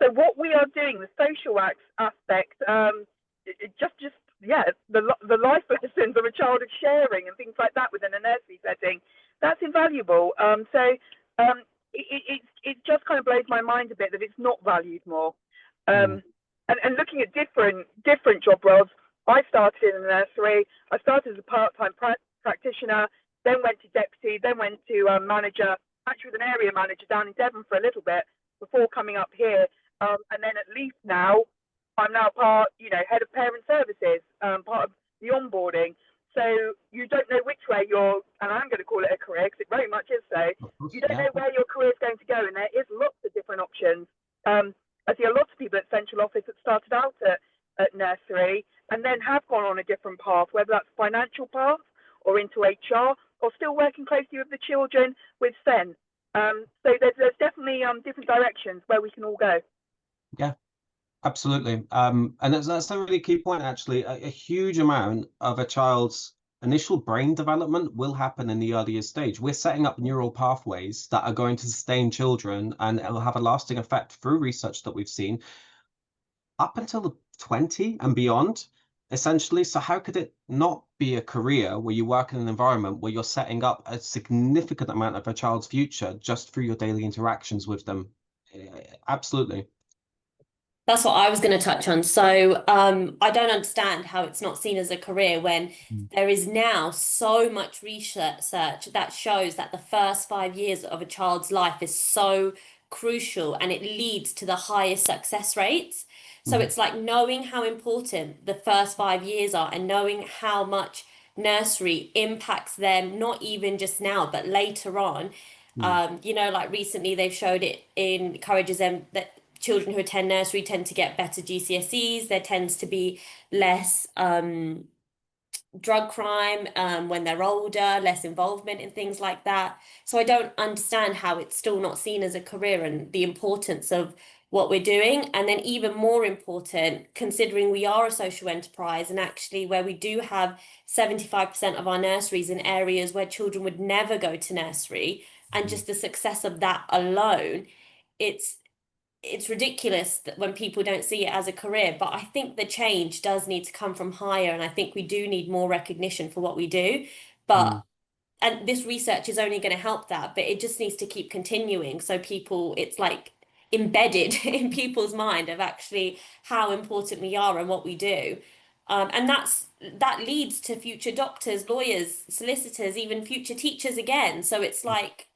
S6: So what we are doing, the social aspect, the life lessons of a child of sharing and things like that within a nursery setting, that's invaluable. It just kind of blows my mind a bit that it's not valued more. And looking at different job roles, I started in a nursery. I started as a part-time practitioner, then went to deputy, then went to manager, actually with an area manager down in Devon for a little bit before coming up here. And then at LEYF now, I'm now part, head of parent services, part of the onboarding. So you don't know which way and I'm going to call it a career because it very much is so. You don't know where your career is going to go, and there is lots of different options. I see a lot of people at central office that started out at nursery and then have gone on a different path, whether that's a financial path or into HR or still working closely with the children with SEN. So there's definitely different directions where we can all go.
S1: Yeah, absolutely. And that's a really key point, actually. A huge amount of a child's initial brain development will happen in the earliest stage. We're setting up neural pathways that are going to sustain children, and it will have a lasting effect through research that we've seen up until 20 and beyond, essentially. So how could it not be a career where you work in an environment where you're setting up a significant amount of a child's future just through your daily interactions with them? Absolutely.
S2: That's what I was going to touch on. So I don't understand how it's not seen as a career when there is now so much research that shows that the first 5 years of a child's life is so crucial and it leads to the highest success rates. So it's like knowing how important the first 5 years are and knowing how much nursery impacts them, not even just now, but later on. Like recently they've showed it encourages them that children who attend nursery tend to get better GCSEs. There tends to be less drug crime when they're older, less involvement in things like that. So I don't understand how it's still not seen as a career and the importance of what we're doing. And then even more important, considering we are a social enterprise and actually where we do have 75% of our nurseries in areas where children would never go to nursery, and just the success of that alone, it's ridiculous that when people don't see it as a career. But I think the change does need to come from higher, and I think we do need more recognition for what we do. But and this research is only going to help that, but it just needs to keep continuing so people, it's like embedded in people's mind of actually how important we are and what we do. And that leads to future doctors, lawyers, solicitors, even future teachers again. So it's like,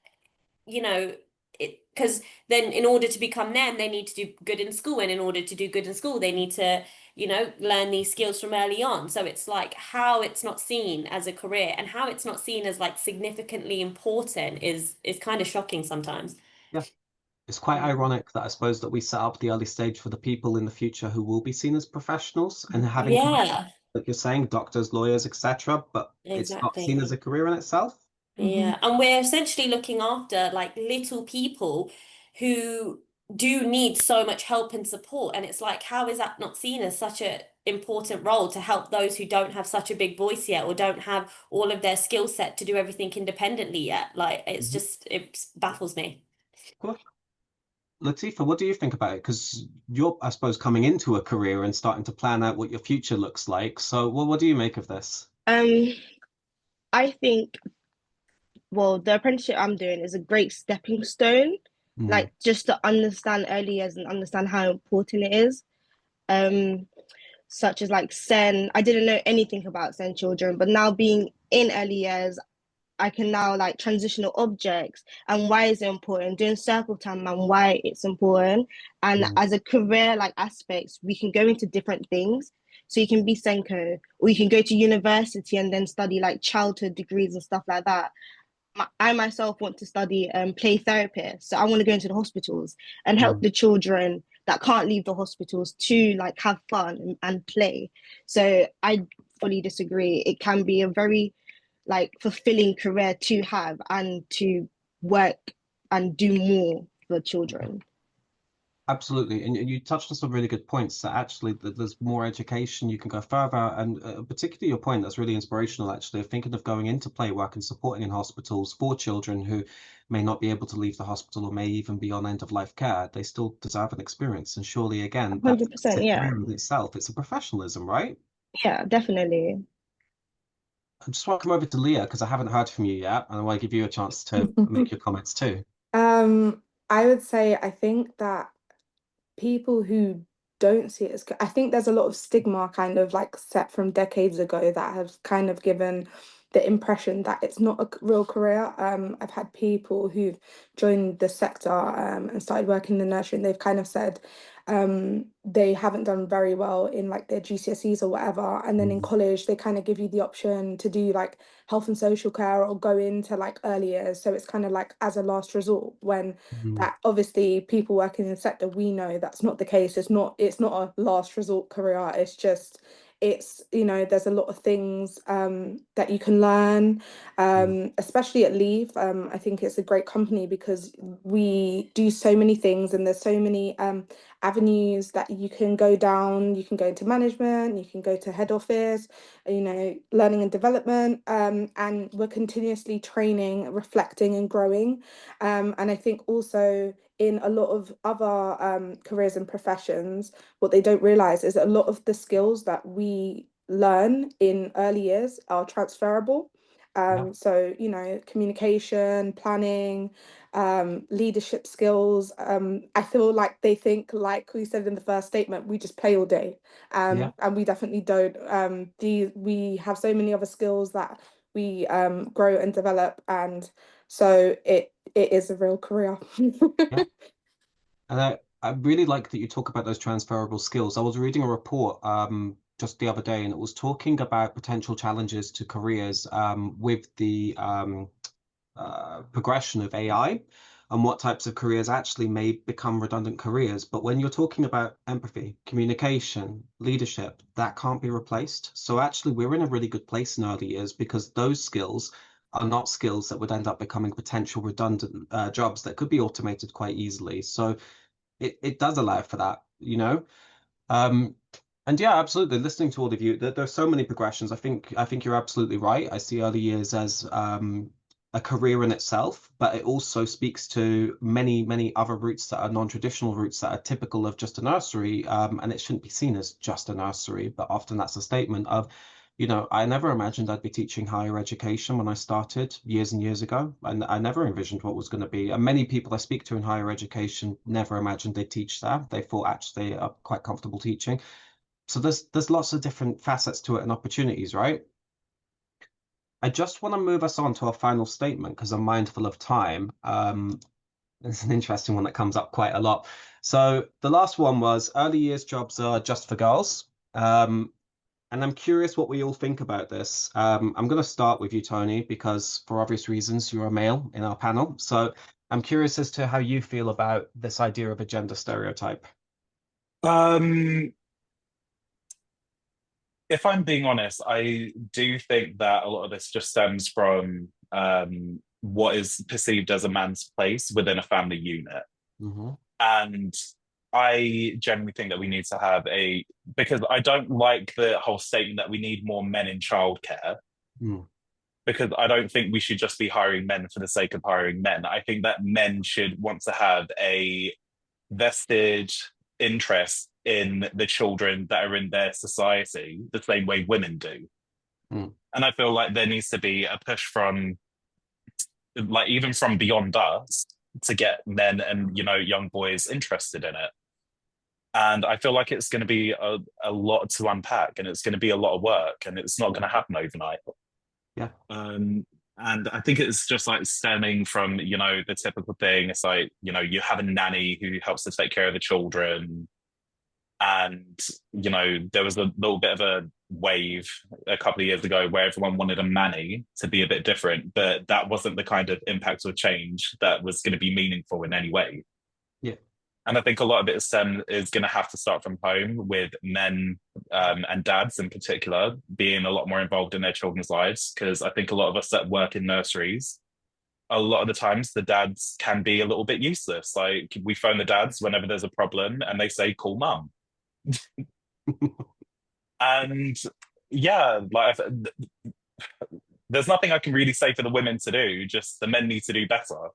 S2: because then in order to become them, they need to do good in school, and in order to do good in school, they need to learn these skills from early on. So it's like how it's not seen as a career and how it's not seen as like significantly important is kind of shocking sometimes.
S1: Yeah, it's quite ironic that I suppose that we set up the early stage for the people in the future who will be seen as professionals and having
S2: Yeah,
S1: like you're saying, doctors, lawyers, etc., but it's not seen as
S2: exactly.
S1: a career in itself.
S2: Yeah, and we're essentially looking after like little people who do need so much help and support. And it's like, how is that not seen as such an important role to help those who don't have such a big voice yet or don't have all of their skill set to do everything independently yet? Like, it's just, it baffles me.
S1: Cool. Latifa, what do you think about it? Because you're, I suppose, coming into a career and starting to plan out what your future looks like. So, what do you make of this?
S3: I think, well, the apprenticeship I'm doing is a great stepping stone, like just to understand early years and understand how important it is. Such as like SEN. I didn't know anything about SEN children, but now being in early years, I can now like transitional objects and why is it important, doing circle time and why it's important. And as a career like aspects, we can go into different things. So you can be Senko, or you can go to university and then study like childhood degrees and stuff like that. I myself want to study play therapist. So I want to go into the hospitals and help the children that can't leave the hospitals to like have fun and play. So I fully disagree. It can be a very like fulfilling career to have and to work and do more for children.
S1: Absolutely, and you touched on some really good points. That actually, there's more education, you can go further, and particularly your point that's really inspirational. Actually, of thinking of going into play work and supporting in hospitals for children who may not be able to leave the hospital or may even be on end of life care. They still deserve an experience, and surely, again, that's
S3: 100%,
S1: a
S3: yeah.
S1: career in itself. It's a professionalism, right?
S3: Yeah, definitely.
S1: I just want to come over to Leah because I haven't heard from you yet, and I want to give you a chance to make your comments too.
S5: I would say I think that people who don't see it as, I think there's a lot of stigma kind of like set from decades ago that has kind of given the impression that it's not a real career. I've had people who've joined the sector and started working in the nursery, and they've kind of said they haven't done very well in like their GCSEs or whatever, and then in college they kind of give you the option to do like health and social care or go into like early years, so it's kind of like as a last resort, when that obviously people working in the sector, we know that's not the case. It's not a last resort career. It's just, it's, you know, there's a lot of things that you can learn, especially at LEYF. I think it's a great company because we do so many things, and there's so many avenues that you can go down. You can go into management, you can go to head office, you know, learning and development, and we're continuously training, reflecting and growing. And I think also in a lot of other careers and professions, what they don't realize is that a lot of the skills that we learn in early years are transferable. So, you know, communication, planning, leadership skills. I feel like they think, like we said in the first statement, we just play all day. And we definitely don't. We have so many other skills that we grow and develop, and so it is a real career.
S1: And I really like that you talk about those transferable skills. I was reading a report just the other day, and it was talking about potential challenges to careers with the progression of AI and what types of careers actually may become redundant careers. But when you're talking about empathy, communication, leadership, that can't be replaced. So actually, we're in a really good place in early years because those skills are not skills that would end up becoming potential redundant jobs that could be automated quite easily. So it does allow for that, you know. And yeah, absolutely. Listening to all of you, there's so many progressions. I think you're absolutely right. I see early years as a career in itself, but it also speaks to many other routes that are non-traditional routes that are typical of just a nursery. And it shouldn't be seen as just a nursery, but often that's a statement of, you know, I never imagined I'd be teaching higher education when I started years and years ago. And I never envisioned what was going to be. And many people I speak to in higher education never imagined they'd teach that. They thought actually they are quite comfortable teaching. So there's lots of different facets to it and opportunities, right? I just want to move us on to our final statement because I'm mindful of time. It's an interesting one that comes up quite a lot. So the last one was early years jobs are just for girls. And I'm curious what we all think about this. I'm going to start with you, Tony, because for obvious reasons, you're a male in our panel. So I'm curious as to how you feel about this idea of a gender stereotype.
S4: If I'm being honest, I do think that a lot of this just stems from what is perceived as a man's place within a family unit. And I generally think that we need to have because I don't like the whole statement that we need more men in childcare, because I don't think we should just be hiring men for the sake of hiring men. I think that men should want to have a vested interest in the children that are in their society the same way women do. And I feel like there needs to be a push from, like, even from beyond us to get men and, you know, young boys interested in it. And I feel like it's going to be a lot to unpack, and it's going to be a lot of work, and it's not going to happen overnight. And I think it's just like stemming from, you know, the typical thing. It's like, you know, you have a nanny who helps to take care of the children. And, you know, there was a little bit of a wave a couple of years ago where everyone wanted a nanny to be a bit different, but that wasn't the kind of impact or change that was going to be meaningful in any way. And I think a lot of it is going to have to start from home, with men and dads in particular being a lot more involved in their children's lives. Because I think a lot of us that work in nurseries, a lot of the times the dads can be a little bit useless. Like, we phone the dads whenever there's a problem and they say, call mum. And yeah, like, there's nothing I can really say for the women to do, just the men need to do better.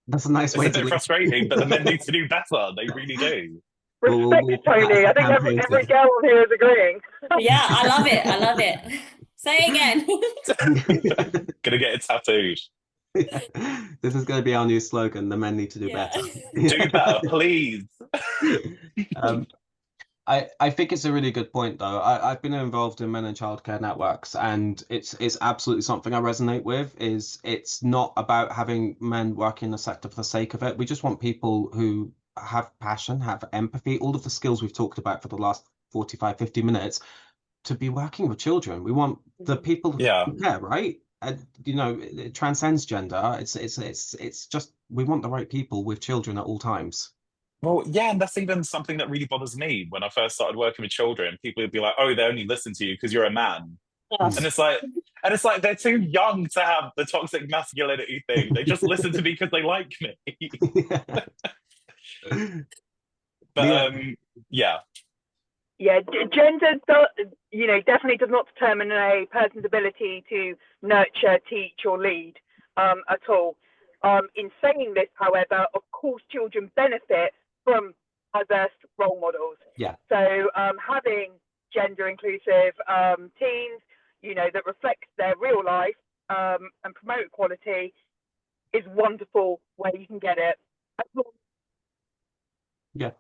S1: That's a nice way to
S4: It's a bit frustrating, but the men need to do better. They really do.
S6: Respect, Tony. I think every girl on here is agreeing.
S2: Yeah, I love it. I love it. Say it again.
S4: Gonna get it tattooed.
S1: This is going to be our new slogan. The men need to do better.
S4: Do better, please.
S1: I think it's a really good point though. I've been involved in men and childcare networks, and it's absolutely something I resonate with. Is it's not about having men work in the sector for the sake of it. We just want people who have passion, have empathy, all of the skills we've talked about for the last 45, 50 minutes to be working with children. We want the people
S4: Yeah.
S1: who care, right? And you know, it transcends gender. It's just we want the right people with children at all times.
S4: Well, yeah, and that's even something that really bothers me when I first started working with children. People would be like, "Oh, they only listen to you because you're a man,"
S2: Yeah.
S4: and it's like they're too young to have the toxic masculinity thing. They just listen to me because they like me. But
S1: Yeah.
S4: yeah,
S6: Yeah, gender, definitely does not determine a person's ability to nurture, teach, or lead at all. In saying this, however, of course, children benefit from diverse role models.
S1: Yeah.
S6: So having gender inclusive teens, that reflects their real life and promote equality is wonderful where you can get it.
S1: Yeah.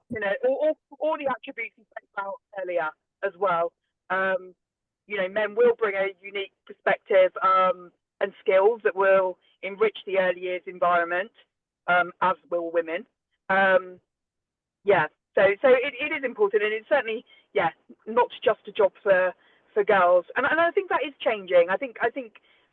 S6: All the attributes you spoke about earlier as well. Men will bring a unique perspective and skills that will enrich the early years environment, as will women. So it is important, and it's certainly not just a job for girls, and I think that is changing. I think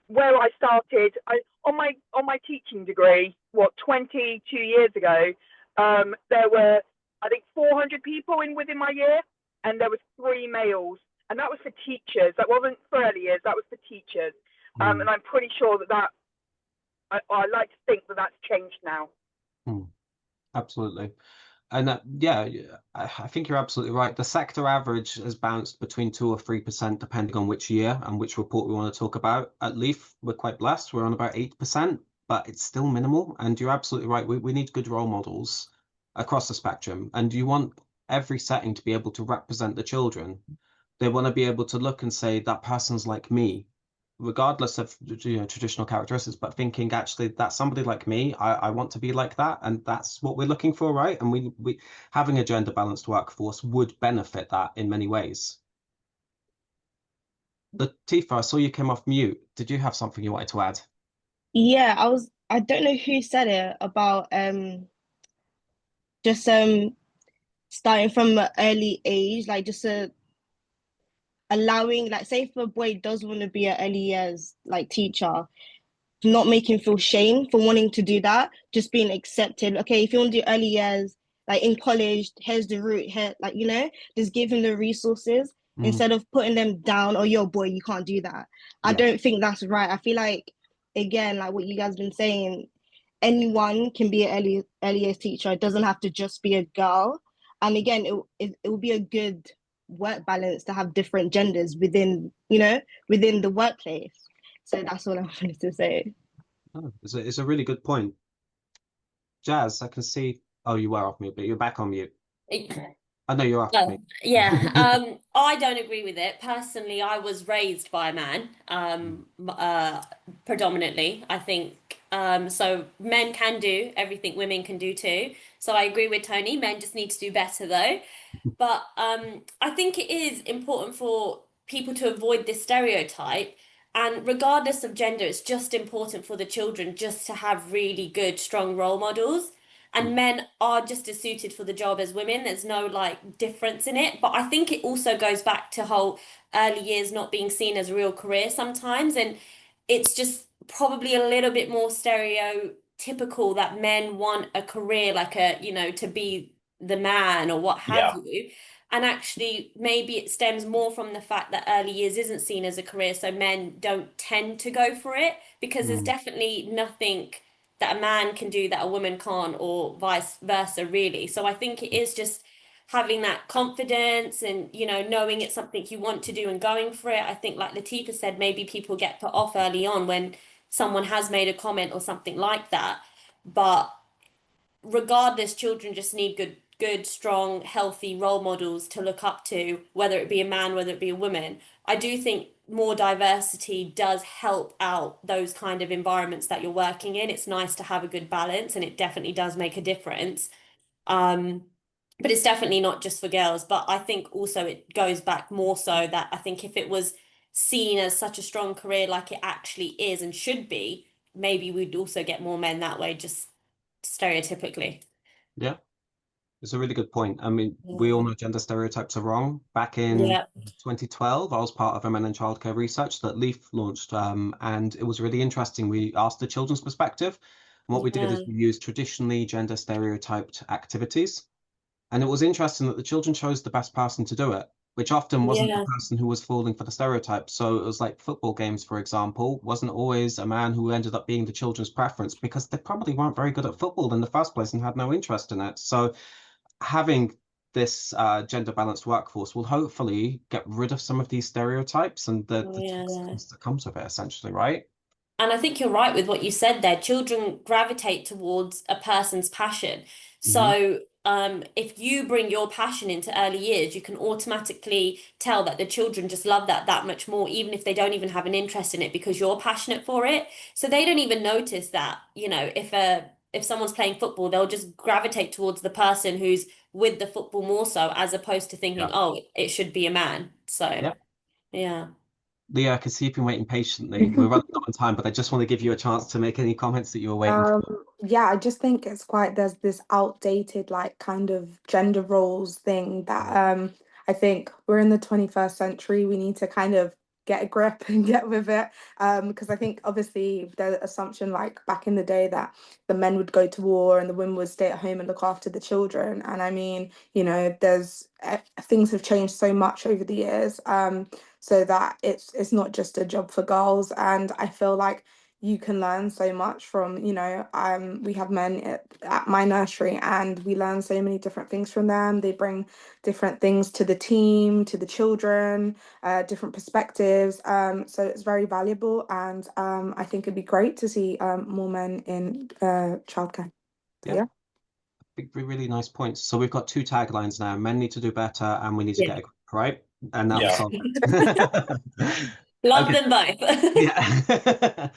S6: where I started on my teaching degree 22 years ago, there were I think 400 people within my year, and there was 3 males, and that was for teachers. That wasn't for early years. That was for teachers, and I'm pretty sure that I like to think that that's changed now.
S1: Absolutely. And yeah, I think you're absolutely right. The sector average has bounced between 2 or 3%, depending on which year and which report we want to talk about. At LEYF, we're quite blessed. We're on about 8%, but it's still minimal. And you're absolutely right. We need good role models across the spectrum. And you want every setting to be able to represent the children. They want to be able to look and say, that person's like me, regardless of traditional characteristics, but thinking actually that's somebody like me. I want to be like that, and that's what we're looking for, right? And we having a gender balanced workforce would benefit that in many ways. Latifa, I saw you came off mute. Did you have something you wanted to add?
S3: Yeah, I don't know who said it about just starting from an early age, like just allowing, like, say if a boy does want to be an early years like teacher, not making him feel shame for wanting to do that, just being accepted. Okay, if you want to do early years, like in college, here's the route here, like, just give him the resources instead of putting them down. Oh, yo, boy, you can't do that. I don't think that's right. I feel like, again, like what you guys been saying, anyone can be an early years teacher. It doesn't have to just be a girl. And again, it will be a good work balance to have different genders within the workplace. So that's what I wanted to say.
S1: Oh, it's a really good point. Jazz, I can see. Oh, you were off mute, but you're back on mute. I know you're off mute.
S2: Yeah, I don't agree with it. Personally, I was raised by a man, predominantly, I think. So men can do everything women can do too. So I agree with Tony. Men just need to do better though. But I think it is important for people to avoid this stereotype. And regardless of gender, it's just important for the children just to have really good, strong role models. And men are just as suited for the job as women. There's no like difference in it. But I think it also goes back to whole early years not being seen as a real career sometimes. And it's just probably a little bit more stereotypical that men want a career like to be the man or what have you. And actually, maybe it stems more from the fact that early years isn't seen as a career, so men don't tend to go for it because there's definitely nothing that a man can do that a woman can't, or vice versa, really. So I think it is just having that confidence and, knowing it's something you want to do and going for it. I think, like Latifa said, maybe people get put off early on when someone has made a comment or something like that. But regardless, children just need good, strong, healthy role models to look up to, whether it be a man, whether it be a woman. I do think more diversity does help out those kind of environments that you're working in. It's nice to have a good balance, and it definitely does make a difference. but it's definitely not just for girls. But I think also it goes back more so that I think if it was seen as such a strong career like it actually is and should be, maybe we'd also get more men that way, just stereotypically.
S1: Yeah. It's a really good point. I mean, we all
S2: Yeah.
S1: know gender stereotypes are wrong. Back in
S2: Yeah.
S1: 2012, I was part of a men in childcare research that LEYF launched, and it was really interesting. We asked the children's perspective, and what we did is
S2: Yeah.
S1: we used traditionally gender stereotyped activities. And it was interesting that the children chose the best person to do it, which often wasn't the
S2: Yeah.
S1: person who was falling for the stereotype. So it was like football games, for example, wasn't always a man who ended up being the children's preference because they probably weren't very good at football in the first place and had no interest in it. So having this gender balanced workforce will hopefully get rid of some of these stereotypes and the
S2: Yeah.
S1: toxicness that comes with it, essentially, right?
S2: And I think you're right with what you said there. Children gravitate towards a person's passion.
S1: Hmm.
S2: So, if you bring your passion into early years, you can automatically tell that the children just love that much more, even if they don't even have an interest in it because you're passionate for it. So they don't even notice that, if someone's playing football, they'll just gravitate towards the person who's with the football more so, as opposed to thinking,
S1: Yeah.
S2: oh, it should be a man. So,
S1: Yeah.
S2: yeah.
S1: Leah, I can see you've been waiting patiently. We're running out of time, but I just want to give you a chance to make any comments that you were waiting
S5: Um,
S1: for.
S5: yeah, I just think it's quite there's this outdated like kind of gender roles thing that I think we're in the 21st century. We need to kind of get a grip and get with it. Because I think obviously the assumption like back in the day that the men would go to war and the women would stay at home and look after the children. And I mean, there's things have changed so much over the years. So that it's not just a job for girls. And I feel like you can learn so much from, we have men at my nursery and we learn so many different things from them. They bring different things to the team, to the children, different perspectives. So it's very valuable and I think it'd be great to see more men in childcare. So,
S1: Yeah,
S5: yeah.
S1: really nice points. So we've got two taglines now. Men need to do better and we need to
S2: Yeah.
S1: get a grip, right? And that will
S4: Yeah.
S1: solve it.
S2: Love
S1: Okay.
S2: them both.
S1: Yeah.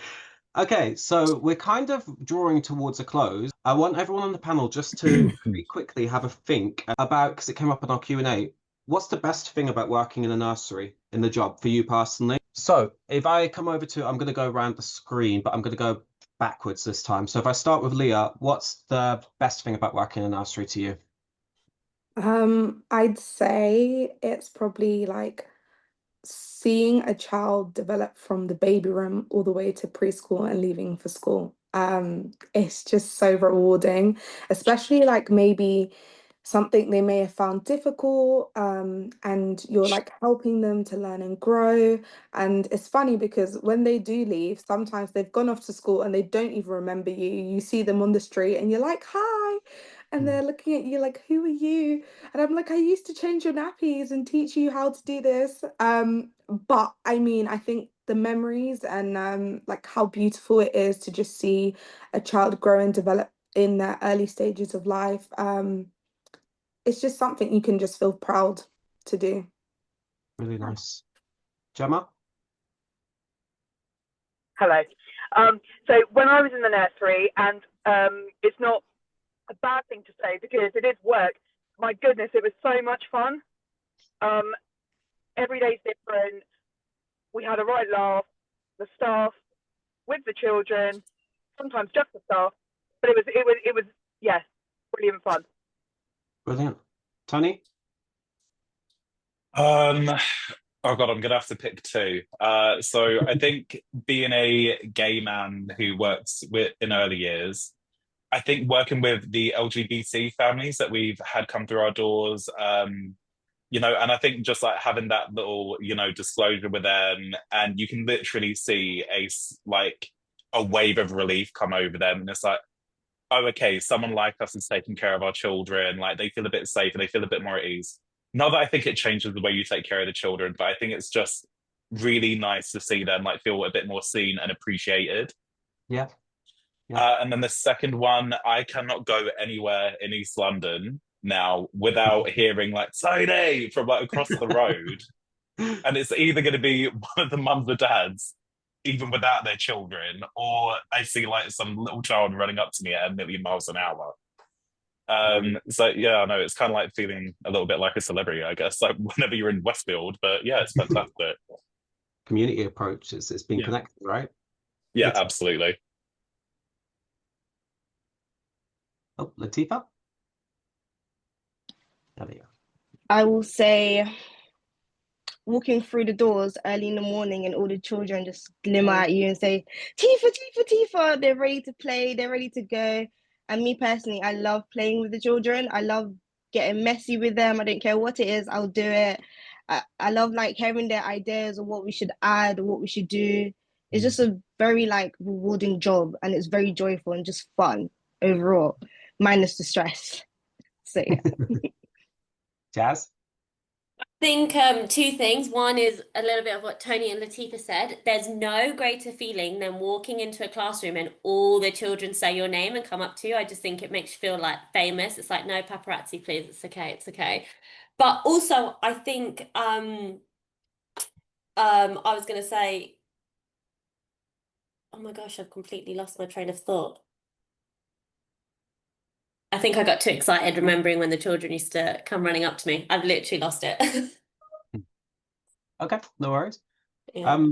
S1: Okay, so we're kind of drawing towards a close. I want everyone on the panel just to very quickly have a think about, because it came up in our Q&A, what's the best thing about working in a nursery in the job for you personally? So if I come over to, I'm going to go around the screen, but I'm going to go backwards this time. So if I start with Leah, what's the best thing about working in a nursery to you?
S5: I'd say it's probably like seeing a child develop from the baby room all the way to preschool and leaving for school. It's just so rewarding, especially like maybe something they may have found difficult, and you're like helping them to learn and grow. And it's funny because when they do leave, sometimes they've gone off to school and they don't even remember you. You see them on the street and you're like, hi. And they're looking at you like, who are you? And I'm like, I used to change your nappies and teach you how to do this. But I mean, I think the memories and like how beautiful it is to just see a child grow and develop in their early stages of life. It's just something you can just feel proud to do.
S1: Really nice. Gemma?
S6: Hello. So when I was in the nursery, and it's not a bad thing to say because it is work. My goodness, it was so much fun. Every day's different. We had a right laugh. The staff, with the children, sometimes just the staff, but it was yes, brilliant fun.
S1: Brilliant. Tony?
S4: Oh God, I'm gonna have to pick two. So I think being a gay man who works in early years, I think working with the LGBT families that we've had come through our doors, and I think just like having that little, disclosure with them, and you can literally see like a wave of relief come over them, and it's like, oh, okay, someone like us is taking care of our children. Like they feel a bit safe and they feel a bit more at ease. Not that I think it changes the way you take care of the children, but I think it's just really nice to see them like feel a bit more seen and appreciated.
S1: Yeah. Yeah.
S4: And then the second one, I cannot go anywhere in East London now without hearing like Tony from like across the road. And it's either going to be one of the mums or dads, even without their children, or I see like some little child running up to me at a million miles an hour. So yeah, I know it's kind of like feeling a little bit like a celebrity, I guess, like whenever you're in Westfield. But yeah, it's fantastic.
S1: Community approach, it's being
S4: Yeah.
S1: connected, right?
S4: Yeah,
S1: It's-
S4: absolutely.
S1: Oh, Latifa? There we go.
S3: I will say walking through the doors early in the morning and all the children just glimmer at you and say, Tifa, Tifa, Tifa, they're ready to play, they're ready to go. And me personally, I love playing with the children. I love getting messy with them. I don't care what it is, I'll do it. I love like hearing their ideas of what we should add or what we should do. It's just a very like rewarding job, and it's very joyful and just fun overall, minus the stress. So yeah.
S1: Jazz?
S2: Think two things. One is a little bit of what Tony and Latifa said. There's no greater feeling than walking into a classroom and all the children say your name and come up to you. I just think it makes you feel like famous. It's like, no paparazzi, please. It's okay. It's okay. But also, I think I was gonna say, oh my gosh, I've completely lost my train of thought. I think I got too excited remembering when the children used to come running up to me. I've literally lost it.
S1: Okay, no worries.
S2: Yeah.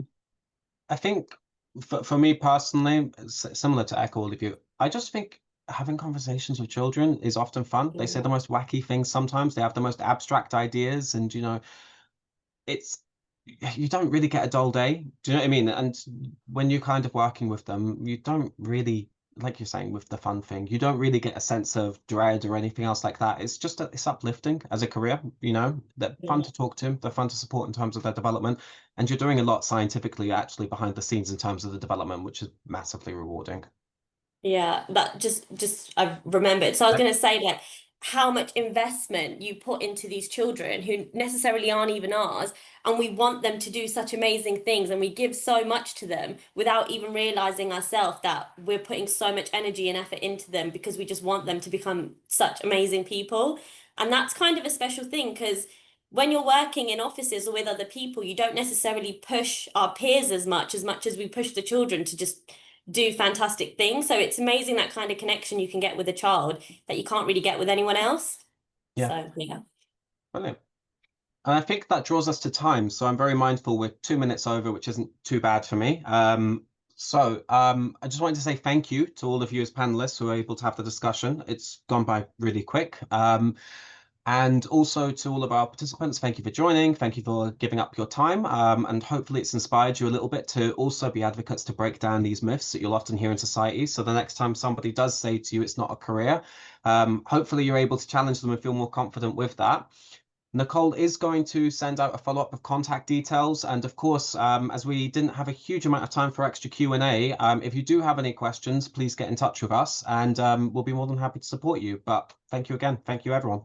S1: I think for me personally, similar to echo all of you, I just think having conversations with children is often fun. They say the most wacky things sometimes. They have the most abstract ideas, and it's you don't really get a dull day. Do you know what I mean? And when you're kind of working with them, you don't really, like you're saying with the fun thing, you don't really get a sense of dread or anything else like that. It's just it's uplifting as a career, they're fun to talk to, they're fun to support in terms of their development, and you're doing a lot scientifically actually behind the scenes in terms of the development, which is massively rewarding.
S2: Yeah, that just I've remembered. So I was going to say like how much investment you put into these children who necessarily aren't even ours, and we want them to do such amazing things, and we give so much to them without even realizing ourselves that we're putting so much energy and effort into them because we just want them to become such amazing people. And that's kind of a special thing because when you're working in offices or with other people, you don't necessarily push our peers as much as we push the children to just do fantastic things. So it's amazing that kind of connection you can get with a child that you can't really get with anyone else.
S1: Yeah.
S2: So yeah.
S1: Brilliant. And I think that draws us to time. So I'm very mindful we're 2 minutes over, which isn't too bad for me. I just wanted to say thank you to all of you as panelists who were able to have the discussion. It's gone by really quick. And also to all of our participants, thank you for joining. Thank you for giving up your time. And hopefully it's inspired you a little bit to also be advocates to break down these myths that you'll often hear in society. So the next time somebody does say to you, it's not a career, hopefully you're able to challenge them and feel more confident with that. Nicole is going to send out a follow-up of contact details. And of course, as we didn't have a huge amount of time for extra Q&A, if you do have any questions, please get in touch with us and we'll be more than happy to support you. But thank you again. Thank you, everyone.